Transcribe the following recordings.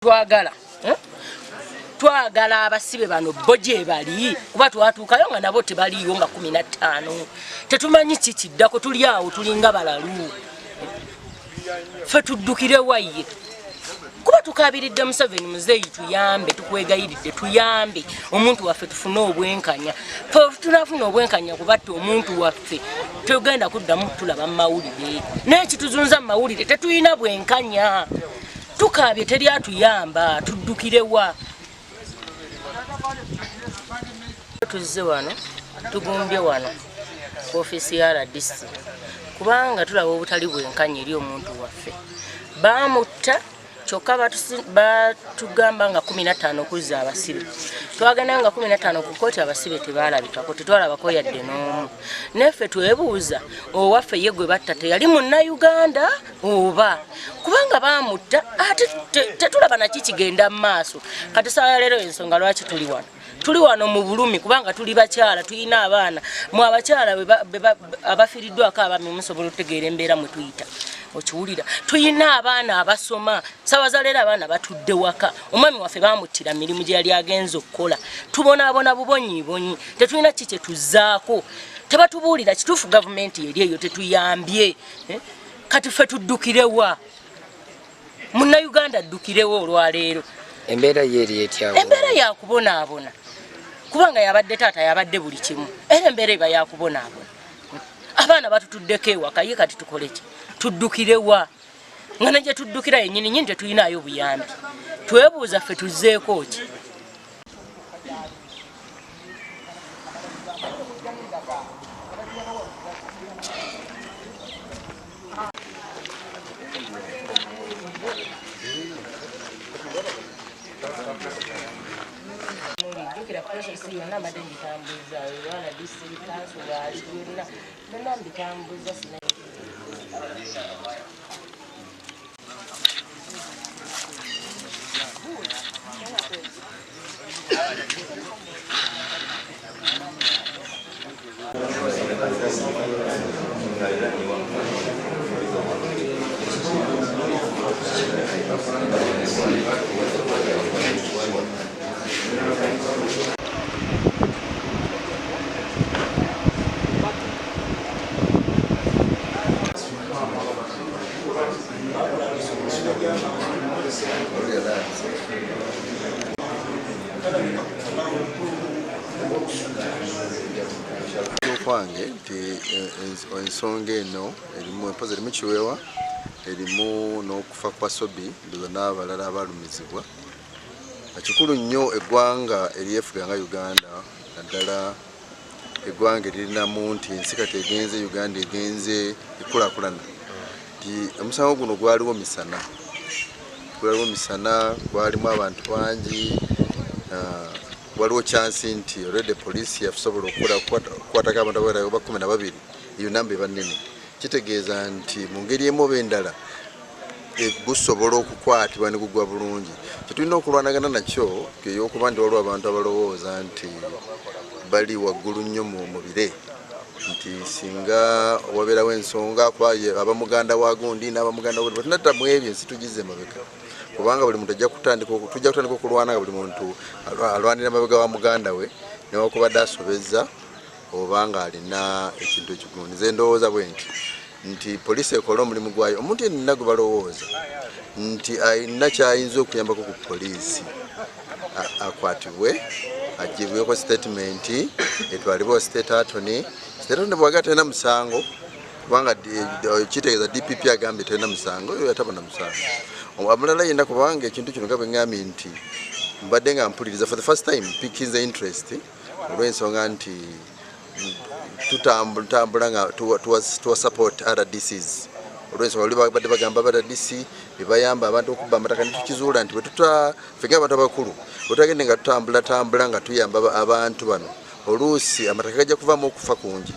Twagala twagala abasibe bano boje bali kuba twatuukayo nga nabo tebaliyo nga 15 tetumanyi kikiddako tuli awo tulinga balalu fe tuddukire waye kuba tukabiridde Museveni muzeeyi tuyambe tukwegayiridde tuyambe omuntu waffe tufune obwenkanya fe tunafuna obwenkanya kubatta omuntu waffe tugenda kuddamu tulaba mawulire n'ekituzunza mawulire tetuyina bwenkanya tukabye teri atuyamba tuddukirewa tuzze wano tugumbye wano ofisi ya RDC kubanga tulaba obutali bwenkanya eri omuntu waffe bamutta kyokka batugamba nga 15 kuzza abasibe twagenda nga 15 ku kooti abasibe tebalabikako tetwalabako yadde n'omu neffe twebuuza owaffe ye gwe batta teyali munnayuganda oba kubanga bamutta ate tetulaba naki kigenda mu maaso kati saa leero ensonga lwaki tuli wano mu bulumi kubanga tuli bakyala tuyina abaana mu abakyala abafiriddwako abami musobola okutegeera embeera mwe tuyita okiwulira tuyina abaana abasoma sawa leero abaana batudde waka omwami waffe bamuttira mirimu gye yali agenza okukola tubonaabona bubonyibonyi tetulina ki kye tuzzaako tebatubuulira kituufu gavumenti eri eyo tetuyambye kati ffe tuddukirewa munnayuganda addukirewo olwaleero embeera yeri etyawo embeera yakubonaabona kubanga yabadde taata yabadde buli kimu era embeera eba yakubonaabona abaana batutuddeko ewaka ye kati tukole ki tuddukirewa nga negye tuddukira yennyini nyini tetuyinaayo buyambi twebuuza ffe tuzzeeko ki kwange nti ensonga eno erimu empoza erimu kiweewa erimu n'okufa kwa Ssobi ndoza n'abalala abalumizibwa kikulu nnyo eggwanga eryefuga nga Uganda naddala eggwanga erinamu nti ensi kati egenze Uganda egenze ekulaakulana nti omusango guno gwaliwo misana gwalimu abantu bangi waliwo chance nti already police yasobola okukwatako abantu abalala oba 12 iyo namba eba nnene kitegeeza nti mu ngeri emu oba endala gusobola okukwatibwa ne gugwa bulungi kyetulina okulwanagana nakyo eyokuba nti waliwo abantu abalowooza nti bali waggulu nnyo mu bire nti singa wabeerawo ensonga abamuganda wa gundi n'abamuganda wa tunadda mu ebyo ensi tugize mabega kubanga buli muntu tujja kutandika okulwana nga buli muntu alwanira amabega wa muganda we newakubadde asobezza obanga alina ekintu ekigundi nze ndowooza bwe nti poliisi ekola omulimu gwayo omuntu yenna gwe balowooza nti alina kyayinza okuyambako ku poliisi akwatibwe agibweko statement etwalibwewo state attorney bwagala talina musango kubanga kitegeeza DPP agambye talina musango oyo yatabona musango omulala yenna kubanga ekintu kino nga bwe ngambye nti mbadde nga mpuliriza for the first time pikinze interest olw'ensonga nti tutambula nga tuwa support RDCs olw'ensonga badde bagamba RDC bebayamba abantu okubba amataka netukizuula nti fenga abantu abakulu otagende nga tutambula nga tuyamba abantu bano oluusi amataka gajja kuvaamu okufa kungi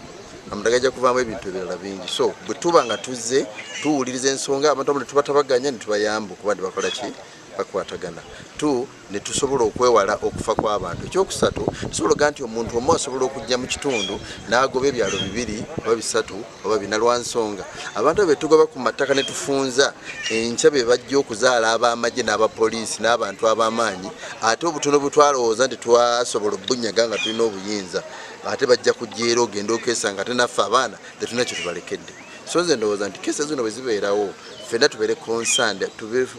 amataka gajja kuvaamu ebintu ebirala bingi so bwe tuba nga tuzze tuwuliriza ensonga abantu abali tubatabaganya ne tubayamba okuba nti bakola ki bakwatagana. 2 ne tusobola okwewala okufa kw'abantu. Ekyokusatu tusobola nti omuntu omu asobola okujja mu kitundu n'agoba ebyalo 2 oba 3 oba 4 lwa nsonga abantu be tugoba ku mataka ne tufunza enkya be bajja okuzaala ab'amagye n'abapoliisi n'abantu ab'amaanyi ate obutono butwalowooza nti twasobola obbunyaga nga tulina obuyinza ate bajja kujja era ogenda okesanga ate naffe abaana tetulina kye tubalekedde. So nze ndowooza nti kesi zino bwe zibeerawo ffenna tubeere concerned,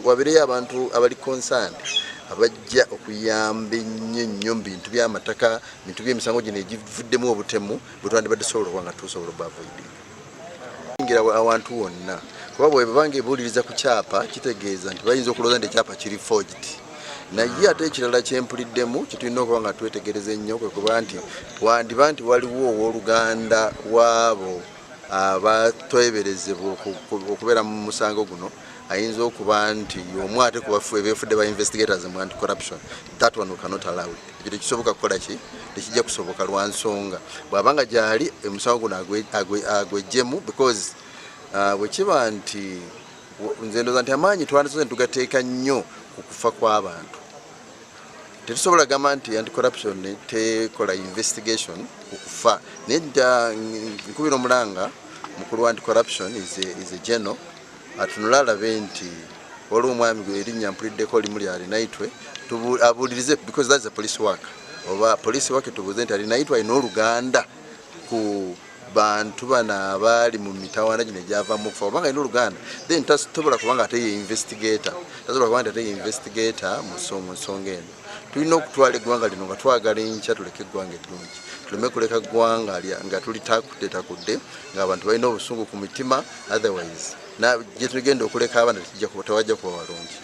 wabeereyo abantu abali concerned abajja okuyamba ennyo bintu by'amataka, bintu by'emisango gino egivuddemu obutemu bwe twandibadde tusobola okuba nga tusobola obavoiding. Ngira awantu wonna kuba bwe babanga ebuuliriza ku kyapa kitegeeza nti bayinza okulowooza nti ekyapa kiri forged. Naye ate ekirala kyempuliddemu kye tulina okuba nga twetegereza ennyo kwe kuba nti wandiba nti waliwo owooluganda waabo abatweberezebwa okubeera mu musango guno ayinza okuba nti omu ate ku befudde ba investigators mu anti corruption. That one we cannot allow it. Ekyo kisoboka kukola ki tekijja kusoboka lwa nsonga bw'abanga gyali omusango guno agwejjemu because bwe kiba nti nze ndowooza nti amaanyi twandisoze tugateeka nnyo ku kufa kw'abantu. Tetusobola gamba nti anti corruption tekola investigation ku kufa naye nkubira omulanga mukulu wa anti corruption is a general atunula alabe nti waliwo omwami gwe erinnya mpuliddeko limu lyalinaitwe abuulirize because that's a police work oba police work tubuuze nti alinaitwe alina oluganda ku bantu bano abaali mu mitawaana gino egyavamu okufa obanga alina oluganda then tasobola kubanga ate ye investigator mu nsonga eno. Tulina okutwala eggwanga lino nga twagala enkya tuleke eggwanga eddungi tuleme kuleka ggwanga nga tulitakudde ng'abantu balina obusungu ku mitima otherwise gye tugenda okuleka abaana tewajja kuba walungi.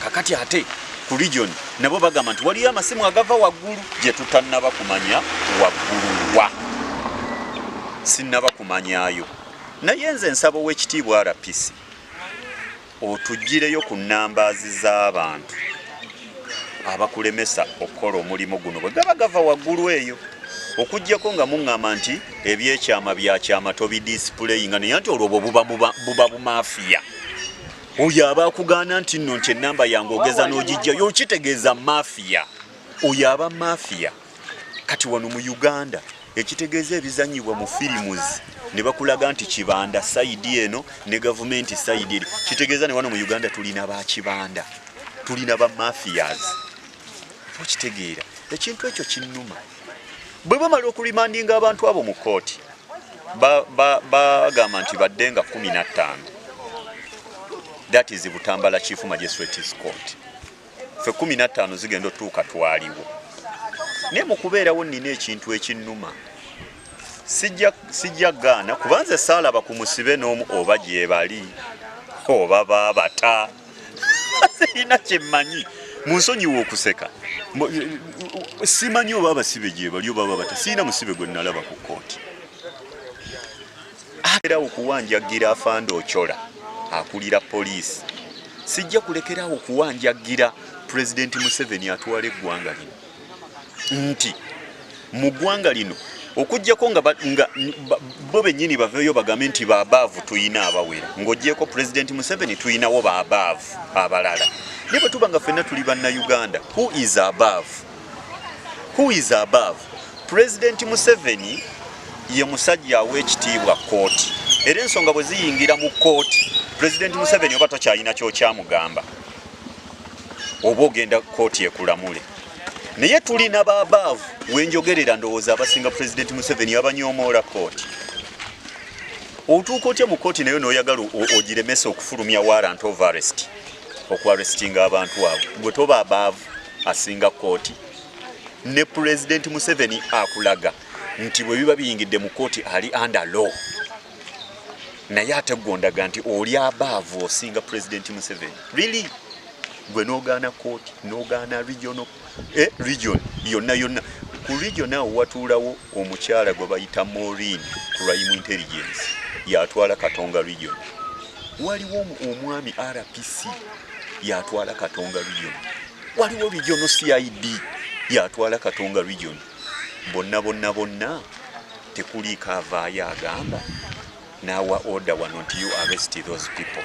Kakati ate ku region nabo bagamba nti waliyo amasimu agava waggulu gye tutannaba kumanya wagguluwa sinnaba kumanyayo naye nze nsaba ow'ekitiibwa RPC otugireyo ku nnambaazi z'abantu abakulemesa okukola omulimu guno bwe gaba gava waggulu eyo okujjako nga muŋŋamba nti ebyekyama byakyama tobidisipuleyinga naye nti olwo buba bumafiya oyo aba akugaana nti nno nti ennamba yange ogeza n'ogijjayo okitegeeza mafiya oyo aba mafiya. Kati wano mu Uganda ekitegeeza ebizanyibwa mu firimuzi ne bakulaga nti kibanda sayidi eno ne gavumenti sayidi eri kitegeeza ne wano mu Uganda tulina bakibanda tulina ba mafias. Okitegeera ekintu ekyo kinnuma bwe bamala okulimandinga abantu abo mu kooti bagamba nti baddenga 15 that is Butambala Chief Magistrates Court fe 15 zigenda otuuka twaliwo naye mu kubeerawo nnina ekintu ekinnuma sijja gaana kubanze saalaba ku musibe n'omu oba gye bali oba baabata sirina kyemmanyi munsonyiwa okuseka simanyi oba abasibe gye bali oba baabata sirina musibe gwe nalaba ku kooti era okuwanjagira afande Ochola akulira poliisi sijja kulekerawo okuwanjagira President Museveni atwala eggwanga lino nti mu ggwanga lino okujjako nga bo bennyini baveeyo bagambe nti baabaavu tuyina abawera ng'oggyeko President Museveni tuyinawo baabaavu abalala naye bwe tuba nga ffenna tuli bannayuganda who is above President Museveni ye musajja aw'ekitiibwa kooti era ensonga bwe ziyingira mu kooti President Museveni oba tokyalina kyokyamugamba oba ogenda kooti ekulamule naye tulina baabaavu wenjogerera ndowooza abasinga President Museveni abanyoomoola kooti otuuka otya mu kooti nayo n'oyagala ogiremesa okufulumya warrant of arrest okwarestinga abantu abo gwe toba abaavu asinga kooti ne President Museveni akulaga nti bwe biba biyingidde mu kooti ali under law naye ate gondaga nti oli abaavu osinga President Museveni really gwe n'ogaana kooti n'ogaana region yonna ku region awo watuulawo omukyala gwe bayita Maureen Crime Intelligence yatwala Katonga region waliwo omwami RPC yatwala Katonga region waliwo regional CID yatwala Katonga region bonna tekuliiko avaayo agamba nawa order wano nti you arrest those people